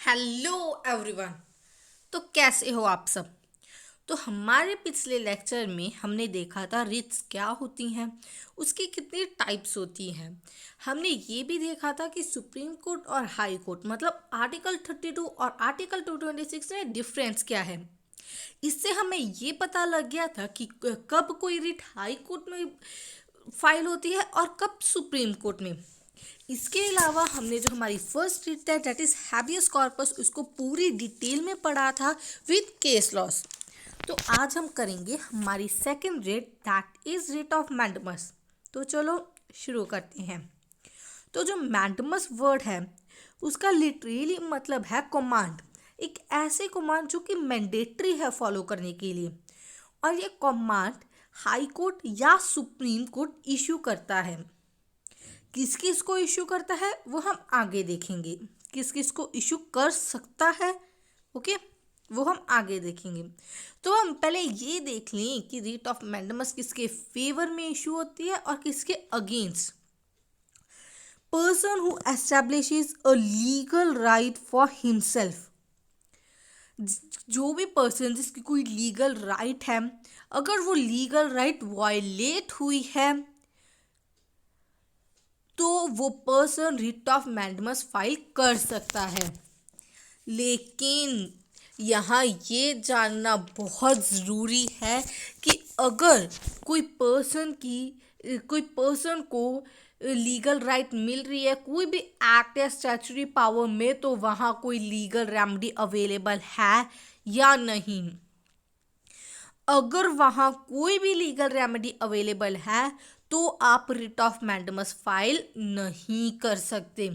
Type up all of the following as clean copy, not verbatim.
Hello everyone. तो कैसे हो आप सब। तो हमारे पिछले लेक्चर में हमने देखा था रिट्स क्या होती हैं, उसकी कितनी टाइप्स होती हैं। हमने ये भी देखा था कि सुप्रीम कोर्ट और हाई कोर्ट मतलब आर्टिकल 32 और आर्टिकल 226 में डिफरेंस क्या है। इससे हमें ये पता लग गया था कि कब कोई रिट हाई कोर्ट में फाइल होती है और कब सुप्रीम कोर्ट में। इसके अलावा हमने जो हमारी फर्स्ट रिट है दैट इज हैबियस कॉर्पस, उसको पूरी डिटेल में पढ़ा था विद केस लॉस। तो आज हम करेंगे हमारी second writ that is writ of mandamus. तो चलो शुरू करते हैं। तो जो मैंडमस वर्ड है उसका लिटरली मतलब है कमांड, एक ऐसे कमांड जो कि मैंडेटरी है फॉलो करने के लिए। और ये कमांड हाई कोर्ट या सुप्रीम कोर्ट इशू करता है। किस किस को इशू करता है वो हम आगे देखेंगे, किस किस को इशू कर सकता है। ओके, वो हम आगे देखेंगे। तो हम पहले ये देख लें कि रिट ऑफ मैंडमस किसके फेवर में इशू होती है और किसके against. Person who establishes a legal right for himself, जो भी पर्सन जिसकी कोई लीगल राइट है, अगर वो लीगल राइट वायलेट हुई है तो वो person writ of mandamus file कर सकता है। लेकिन यहाँ ये जानना बहुत ज़रूरी है कि अगर कोई पर्सन को लीगल राइट मिल रही है कोई भी एक्ट या स्टैच्यूटरी पावर में, तो वहाँ कोई लीगल रेमेडी अवेलेबल है या नहीं। अगर वहाँ कोई भी लीगल रेमेडी अवेलेबल है तो आप रिट ऑफ मैंडमस फाइल नहीं कर सकते।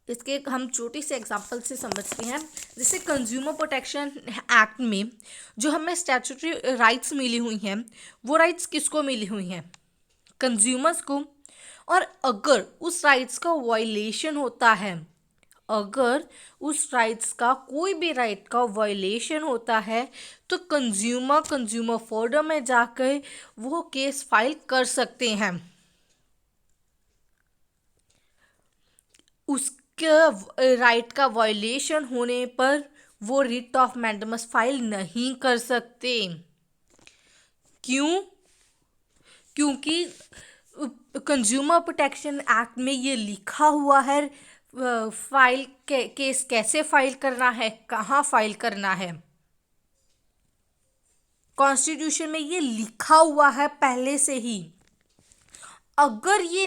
इसके हम छोटी से एग्जांपल से समझते हैं। जैसे कंज्यूमर प्रोटेक्शन एक्ट में जो हमें स्टैट्यूटरी राइट्स मिली हुई हैं, वो राइट्स किसको मिली हुई हैं? कंज्यूमर्स को। और अगर उस राइट्स का वायलेशन होता है, अगर उस राइट्स का कोई भी राइट का वायलेशन होता है तो कंज्यूमर फोरम में जाकर वो केस फाइल कर सकते हैं। उसके राइट का वायलेशन होने पर वो रिट ऑफ मैंडमस फाइल नहीं कर सकते। क्यों? क्योंकि कंज्यूमर प्रोटेक्शन एक्ट में ये लिखा हुआ है केस कैसे फाइल करना है, कहाँ फाइल करना है। कॉन्स्टिट्यूशन में ये लिखा हुआ है पहले से ही। अगर ये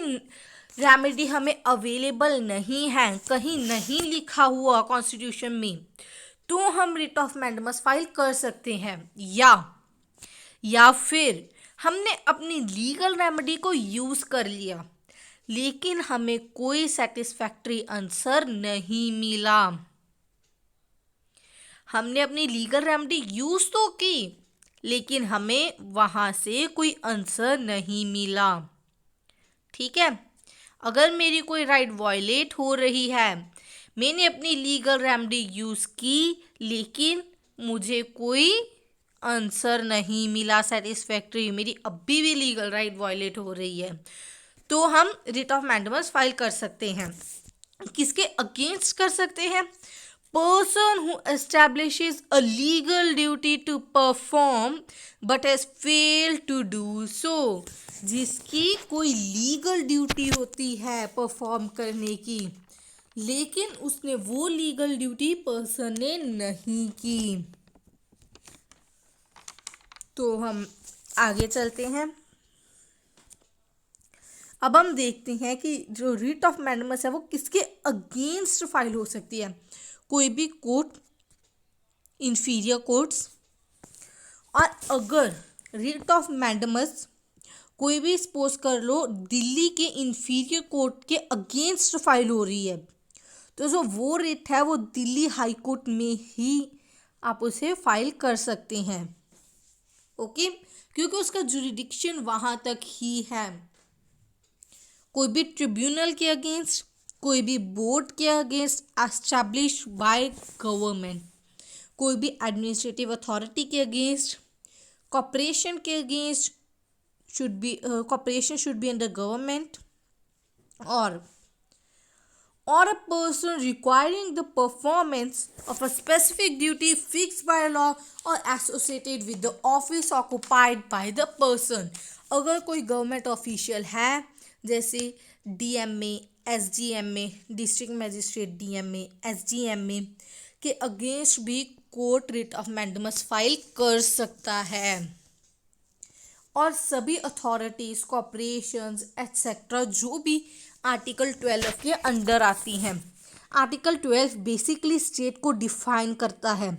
रेमेडी हमें अवेलेबल नहीं है, कहीं नहीं लिखा हुआ कॉन्स्टिट्यूशन में, तो हम रिट ऑफ मैंडमस फाइल कर सकते हैं। या फिर हमने अपनी लीगल रेमेडी को यूज कर लिया लेकिन हमें कोई सेटिस्फैक्ट्री आंसर नहीं मिला। हमने अपनी लीगल रेमेडी यूज तो की लेकिन हमें वहां से कोई आंसर नहीं मिला। ठीक है, अगर मेरी कोई राइट वायलेट हो रही है, मैंने अपनी लीगल रेमेडी यूज की लेकिन मुझे कोई आंसर नहीं मिला सेटिस्फैक्ट्री, मेरी अभी भी लीगल राइट वायलेट हो रही है, तो हम रिट ऑफ मैंडमस फाइल कर सकते हैं। किसके अगेंस्ट कर सकते हैं? Person who establishes a legal duty to perform but has failed to do so, जिसकी कोई लीगल ड्यूटी होती है परफॉर्म करने की लेकिन उसने वो लीगल ड्यूटी पर्सन ने नहीं की। तो हम आगे चलते हैं। अब हम देखते हैं कि जो रिट ऑफ मैंडमस है वो किसके अगेंस्ट फाइल हो सकती है। कोई भी कोर्ट, इंफीरियर कोर्ट्स। और अगर रिट ऑफ मैंडमस कोई भी सपोज कर लो दिल्ली के इंफीरियर कोर्ट के अगेंस्ट फाइल हो रही है, तो जो वो रिट है वो दिल्ली हाई कोर्ट में ही आप उसे फाइल कर सकते हैं। ओके, क्योंकि उसका जुरिडिक्शन वहां तक ही है। कोई भी ट्रिब्यूनल के अगेंस्ट, कोई भी बोर्ड के अगेंस्ट एस्टैब्लिश बाय गवर्नमेंट, कोई भी एडमिनिस्ट्रेटिव अथॉरिटी के अगेंस्ट, कॉर्पोरेशन के against corporation should be under government, और or a person requiring the performance of a specific duty fixed by law or associated with the office occupied by the person. अगर कोई government official है जैसे DMA, SDMA, district magistrate DMA, SDMA के against भी court writ of mandamus file कर सकता है। और सभी अथॉरिटीज़, कॉर्पोरेशंस एट्सेट्रा जो भी आर्टिकल 12 के अंडर आती हैं। आर्टिकल 12 बेसिकली स्टेट को डिफाइन करता है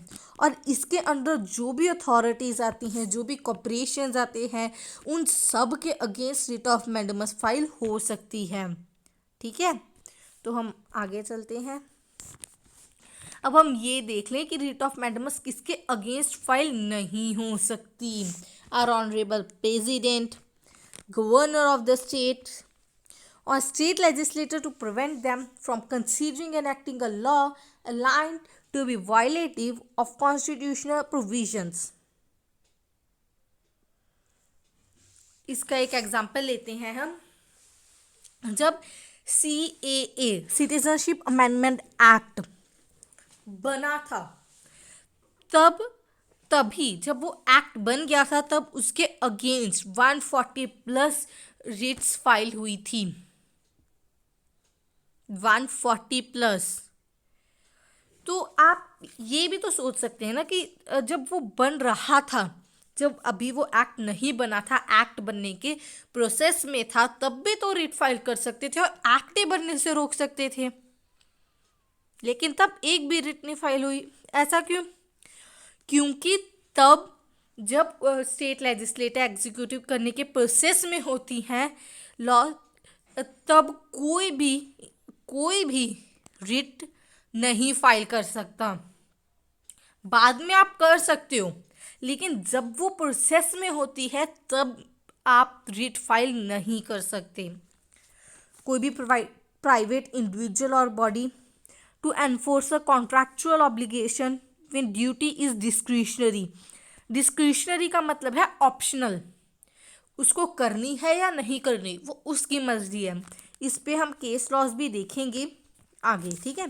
और इसके अंडर जो भी अथॉरिटीज़ आती हैं, जो भी कॉर्पोरेशंस आते हैं, उन सब के against writ of mandamus file हो सकती है। ठीक है, तो हम आगे चलते हैं। अब हम ये देख लें कि रिट ऑफ मैंडेमस किसके अगेंस्ट फाइल नहीं हो सकती। Are honourable president, governor of the state or state legislature to prevent them from considering and enacting a law aligned to be violative of constitutional provisions. इसका एक example लेते हैं हम। जब CAA सिटीजनशिप अमेंडमेंट एक्ट बना था तभी जब वो एक्ट बन गया था तब उसके अगेंस्ट 140 प्लस रिट्स फाइल हुई थी। 140 प्लस। तो आप ये भी तो सोच सकते हैं ना कि जब वो बन रहा था, जब अभी वो एक्ट नहीं बना था, एक्ट बनने के प्रोसेस में था, तब भी तो रिट फाइल कर सकते थे और एक्ट ही बनने से रोक सकते थे। लेकिन तब एक भी रिट नहीं फाइल हुई। ऐसा क्यों? क्योंकि तब जब स्टेट लेजिस्लेटिव एग्जीक्यूटिव करने के प्रोसेस में होती हैं लॉ, तब कोई भी रिट नहीं फाइल कर सकता। बाद में आप कर सकते हो, लेकिन जब वो प्रोसेस में होती है तब आप रिट फाइल नहीं कर सकते। कोई भी प्राइवेट इंडिविजुअल और body to enforce a contractual obligation when duty is discretionary. Discretionary का मतलब है ऑप्शनल, उसको करनी है या नहीं करनी वो उसकी मर्जी है। इस पे हम केस लॉज भी देखेंगे आगे। ठीक है,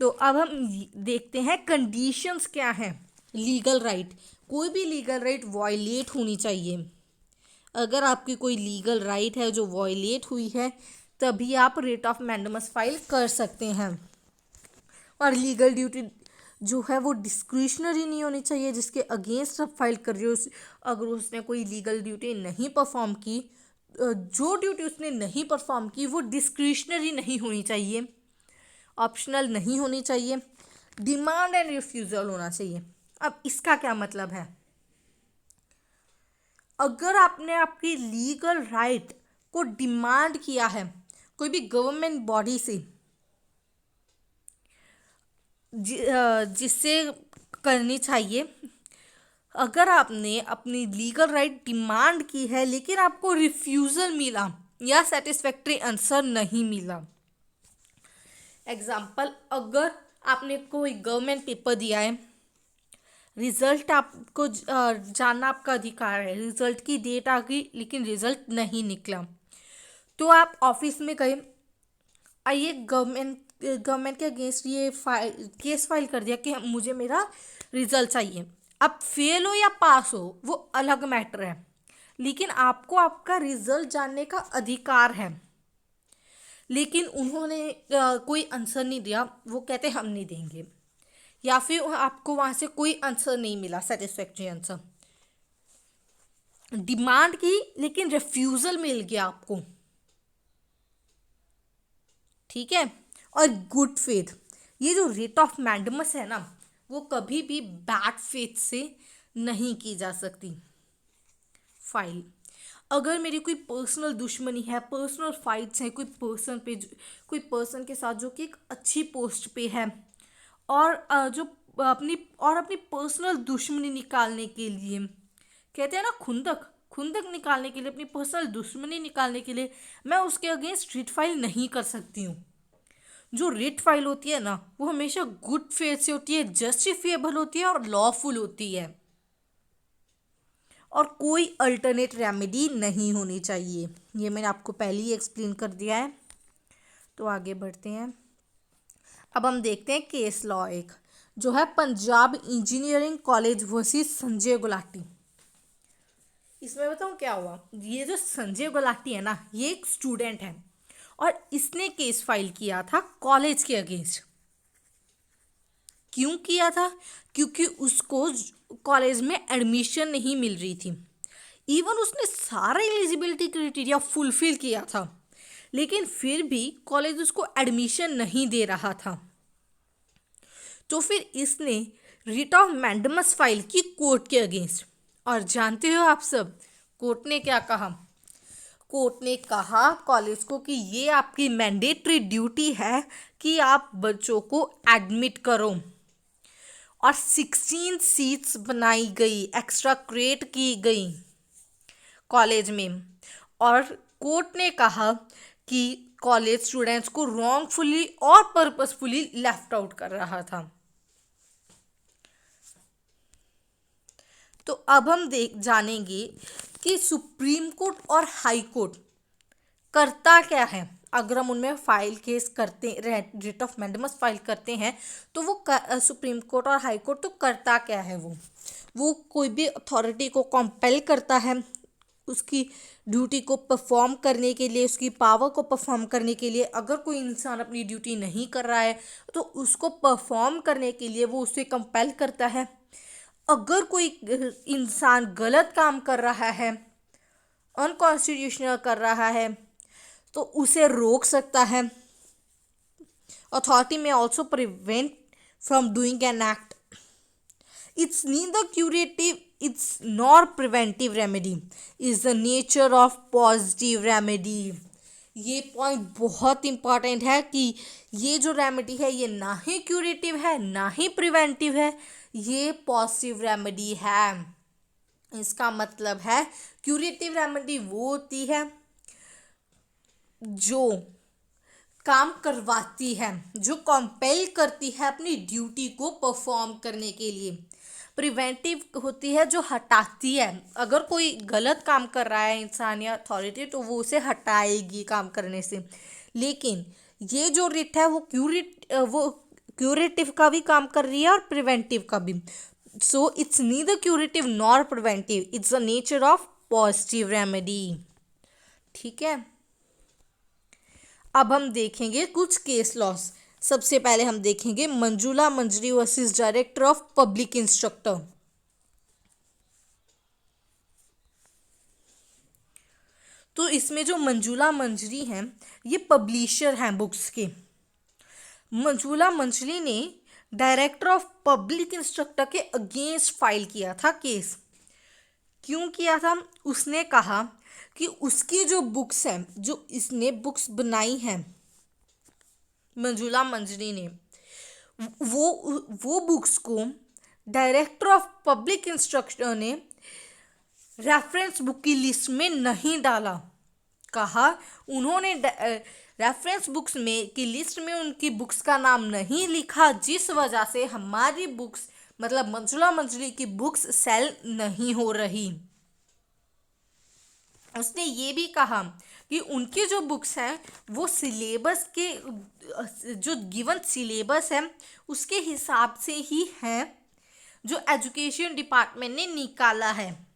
तो अब हम देखते हैं कंडीशंस क्या हैं लीगल राइट। कोई भी लीगल राइट वायलेट होनी चाहिए। अगर आपकी कोई लीगल राइट है जो वायलेट हुई है तभी आप रिट ऑफ मैंडेमस फाइल कर सकते हैं। और लीगल ड्यूटी जो है वो डिस्क्रिशनरी नहीं होनी चाहिए। जिसके अगेंस्ट आप फाइल कर रहे हो, अगर उसने कोई लीगल ड्यूटी नहीं परफॉर्म की, जो ड्यूटी उसने नहीं परफॉर्म की वो डिस्क्रिशनरी नहीं होनी चाहिए, ऑप्शनल नहीं होनी चाहिए, डिमांड एंड रिफ्यूज़ल होना चाहिए। अब इसका क्या मतलब है? अगर आपने आपकी लीगल राइट को डिमांड किया है कोई भी गवर्नमेंट बॉडी से, जिससे करनी चाहिए, अगर आपने अपनी लीगल राइट डिमांड की है लेकिन आपको रिफ्यूज़ल मिला या सेटिस्फैक्ट्री आंसर नहीं मिला। एग्जाम्पल, अगर आपने कोई गवर्नमेंट पेपर दिया है, रिजल्ट आपको जानना आपका अधिकार है, रिजल्ट की डेट आ गई लेकिन रिजल्ट नहीं निकला, तो आप ऑफिस में गए, आइए गवर्नमेंट के अगेंस्ट ये केस फाइल कर दिया कि मुझे मेरा रिजल्ट चाहिए। अब फेल हो या पास हो वो अलग मैटर है, लेकिन आपको आपका रिजल्ट जानने का अधिकार है। लेकिन उन्होंने कोई आंसर नहीं दिया, वो कहते हम नहीं देंगे, या फिर आपको वहाँ से कोई आंसर नहीं मिला, सेटिस्फैक्ट्री आंसर, डिमांड की लेकिन रिफ्यूज़ल मिल गया आपको। ठीक है, और गुड फेथ, ये जो रिट ऑफ मैंडेमस है ना, वो कभी भी बैड फेथ से नहीं की जा सकती फाइल। अगर मेरी कोई पर्सनल दुश्मनी है, पर्सनल फाइट्स हैं कोई पर्सन के साथ जो कि एक अच्छी पोस्ट पे है, और जो अपनी पर्सनल दुश्मनी निकालने के लिए, कहते हैं ना खुंदक निकालने के लिए, अपनी पर्सनल दुश्मनी निकालने के लिए मैं उसके अगेंस्ट रिट फाइल नहीं कर सकती हूँ। जो रिट फाइल होती है ना वो हमेशा गुड फेथ से होती है, जस्टिफिएबल होती है और लॉफुल होती है, और कोई अल्टरनेट रेमेडी नहीं होनी चाहिए। ये मैंने आपको पहले ही एक्सप्लेन कर दिया है। तो आगे बढ़ते हैं। अब हम देखते हैं केस लॉ एक, जो है Punjab engineering college versus Sanjay Gulati. इसमें बताऊँ क्या हुआ। ये जो संजय गुलाटी है ना, ये एक स्टूडेंट है और इसने केस फाइल किया था कॉलेज के अगेंस्ट। क्यों किया था? क्योंकि उसको कॉलेज में एडमिशन नहीं मिल रही थी। इवन उसने सारा एलिजिबिलिटी क्राइटेरिया फुलफिल किया था, लेकिन फिर भी कॉलेज उसको एडमिशन नहीं दे रहा था। तो फिर इसने रिट ऑफ मैंडेमस फाइल की कोर्ट के अगेंस्ट। और जानते हो आप सब, कोर्ट ने क्या कहा? कोर्ट ने कहा कॉलेज को कि ये आपकी मैंडेटरी ड्यूटी है कि आप बच्चों को एडमिट करो। और 16 सीट्स बनाई गई, एक्स्ट्रा क्रिएट की गई कॉलेज में। और कोर्ट ने कहा कि कॉलेज स्टूडेंट्स को रॉन्गफुली और पर्पसफुली लेफ्ट आउट कर रहा था। तो अब हम जानेंगे कि सुप्रीम कोर्ट और हाई कोर्ट करता क्या है। अगर हम उनमें फाइल केस करते, रिट ऑफ मैंडेमस फाइल करते हैं, तो वो सुप्रीम कोर्ट और हाई कोर्ट तो करता क्या है। वो कोई भी अथॉरिटी को कंपेल करता है उसकी ड्यूटी को परफॉर्म करने के लिए, उसकी पावर को परफॉर्म करने के लिए। अगर कोई इंसान अपनी ड्यूटी नहीं कर रहा है तो उसको परफॉर्म करने के लिए वो उसे कंपेल करता है। अगर कोई इंसान गलत काम कर रहा है, अनकॉन्स्टिट्यूशनल कर रहा है, तो उसे रोक सकता है। अथॉरिटी में also prevent from doing an act. It's neither curative, it's nor preventive remedy. Is the nature of positive remedy. ये पॉइंट बहुत इंपॉर्टेंट है कि ये जो रेमेडी है ये ना ही क्यूरेटिव है ना ही प्रिवेंटिव है, ये पॉजिटिव रेमेडी है। इसका मतलब है क्यूरेटिव रेमेडी वो होती है जो काम करवाती है, जो कंपेल करती है अपनी ड्यूटी को परफॉर्म करने के लिए। प्रिवेंटिव होती है जो हटाती है। अगर कोई गलत काम कर रहा है इंसान या अथॉरिटी, तो वो उसे हटाएगी काम करने से। लेकिन ये जो रिट है वो क्यूरेटिव का भी काम कर रही है और प्रिवेंटिव का भी। So it's neither curative nor preventive, it's the nature of positive remedy. ठीक है। अब हम देखेंगे कुछ केस लॉस। सबसे पहले हम देखेंगे Manjula Manjari versus director of public instructor. तो इसमें जो मंजुला मंजरी हैं ये पब्लिशर हैं बुक्स के। मंजुला मंजरी ने डायरेक्टर ऑफ पब्लिक इंस्ट्रक्टर के अगेंस्ट फाइल किया था केस। क्यों किया था? उसने कहा कि उसकी जो बुक्स हैं, जो इसने बुक्स बनाई हैं मंजुला मंजरी ने, वो बुक्स को डायरेक्टर ऑफ पब्लिक इंस्ट्रक्टर ने रेफरेंस बुक की लिस्ट में नहीं डाला। कहा उन्होंने रेफरेंस बुक्स में की लिस्ट में उनकी बुक्स का नाम नहीं लिखा, जिस वजह से हमारी बुक्स मतलब मंजुला मंजरी की बुक्स सेल नहीं हो रही। उसने ये भी कहा कि उनकी जो बुक्स हैं वो सिलेबस के जो गिवन सिलेबस है उसके हिसाब से ही हैं जो एजुकेशन डिपार्टमेंट ने निकाला है।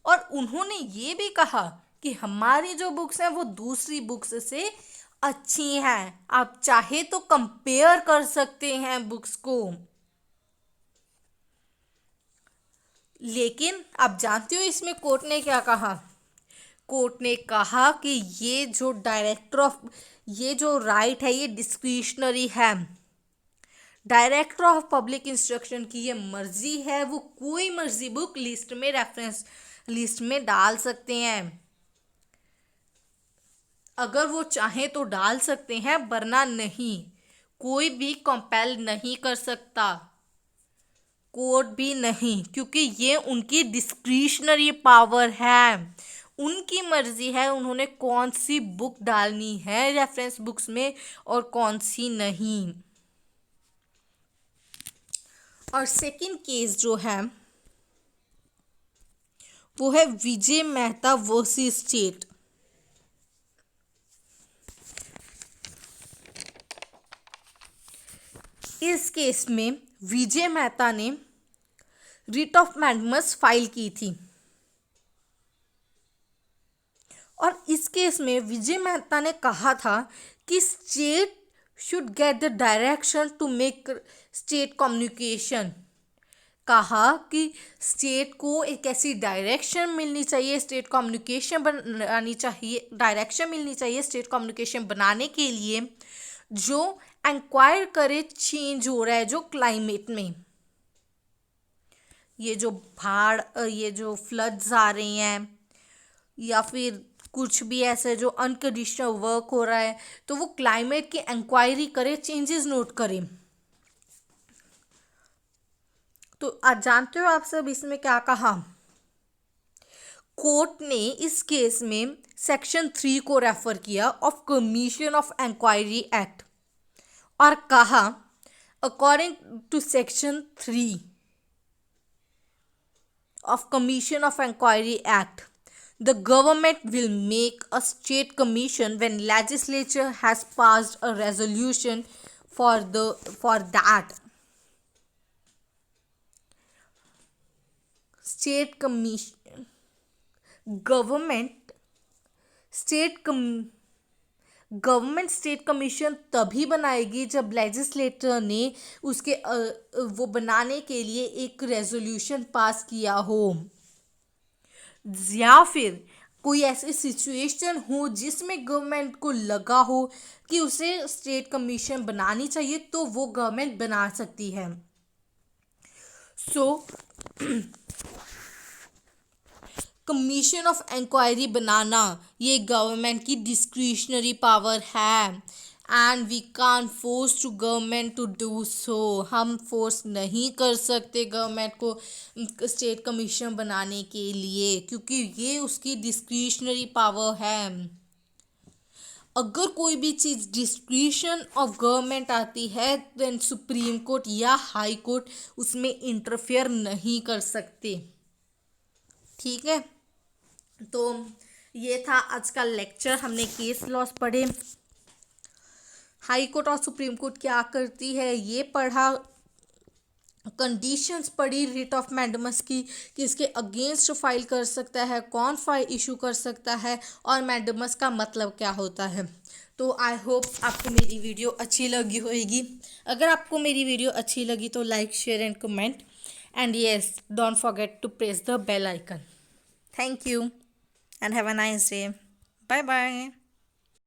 और उन्होंने ये भी कहा कि हमारी जो बुक्स हैं वो दूसरी बुक्स से अच्छी हैं, आप चाहे तो कंपेयर कर सकते हैं बुक्स को। लेकिन आप जानते हो इसमें कोर्ट ने क्या कहा? कोर्ट ने कहा कि ये जो डायरेक्टर ऑफ ये जो राइट है ये डिस्क्रिशनरी है। डायरेक्टर ऑफ पब्लिक इंस्ट्रक्शन की ये मर्जी है, वो कोई मर्जी बुक लिस्ट में रेफरेंस लिस्ट में डाल सकते हैं। अगर वो चाहें तो डाल सकते हैं, वरना नहीं। कोई भी कंपेल नहीं कर सकता, कोर्ट भी नहीं, क्योंकि ये उनकी डिस्क्रिशनरी पावर है। उनकी मर्जी है उन्होंने कौन सी बुक डालनी है रेफरेंस बुक्स में और कौन सी नहीं। और सेकंड केस जो है वो है विजय मेहता वर्सेस स्टेट। इस केस में विजय मेहता ने रिट ऑफ मैंडेमस फाइल की थी और इस केस में विजय मेहता ने कहा था कि state should get the direction to make state communication. कहा कि स्टेट को एक ऐसी डायरेक्शन मिलनी चाहिए, स्टेट कम्युनिकेशन बनानी चाहिए, डायरेक्शन मिलनी चाहिए स्टेट कम्युनिकेशन बनाने के लिए जो इंक्वायर करे चेंज हो रहा है जो क्लाइमेट में, ये जो ये जो फ्लड्स आ रही हैं या फिर कुछ भी ऐसे जो अनकंडीशनल वर्क हो रहा है, तो वो क्लाइमेट की इंक्वायरी करे, चेंजेस नोट करे। तो आज जानते हो आप सब इसमें क्या कहा? कोर्ट ने इस केस में सेक्शन 3 को रेफर किया of commission of inquiry act और कहा according to section 3 of Commission of Inquiry Act, the government will make a state commission when legislature has passed a resolution for that state commission. government state commission तभी बनाएगी जब legislator ने उसके वो बनाने के लिए एक रेजोल्यूशन पास किया हो या फिर कोई ऐसी सिचुएशन हो जिसमें गवर्नमेंट को लगा हो कि उसे स्टेट कमीशन बनानी चाहिए, तो वो गवर्नमेंट बना सकती है। कमीशन ऑफ इंक्वायरी बनाना ये गवर्नमेंट की डिस्क्रिशनरी पावर है and we can't force to government to do so. हम फोर्स नहीं कर सकते गवर्नमेंट को स्टेट कमीशन बनाने के लिए क्योंकि ये उसकी डिस्क्रिशनरी पावर है। अगर कोई भी चीज़ डिस्क्रिशन ऑफ गवर्नमेंट आती है देन सुप्रीम कोर्ट या हाई कोर्ट उसमें इंटरफेयर नहीं कर सकते। ठीक है, तो ये था आज का लेक्चर। हमने केस लॉस पढ़े, हाई कोर्ट और सुप्रीम कोर्ट क्या करती है ये पढ़ा, कंडीशंस पढ़ी रिट ऑफ मैंडेमस की कि इसके अगेंस्ट फाइल कर सकता है, कौन फाइल इशू कर सकता है और मैंडेमस का मतलब क्या होता है। तो आई होप आपको मेरी वीडियो अच्छी लगी होगी। अगर आपको मेरी वीडियो अच्छी लगी तो like, share and comment and yes don't forget to press the bell icon. Thank you and have a nice day. Bye bye.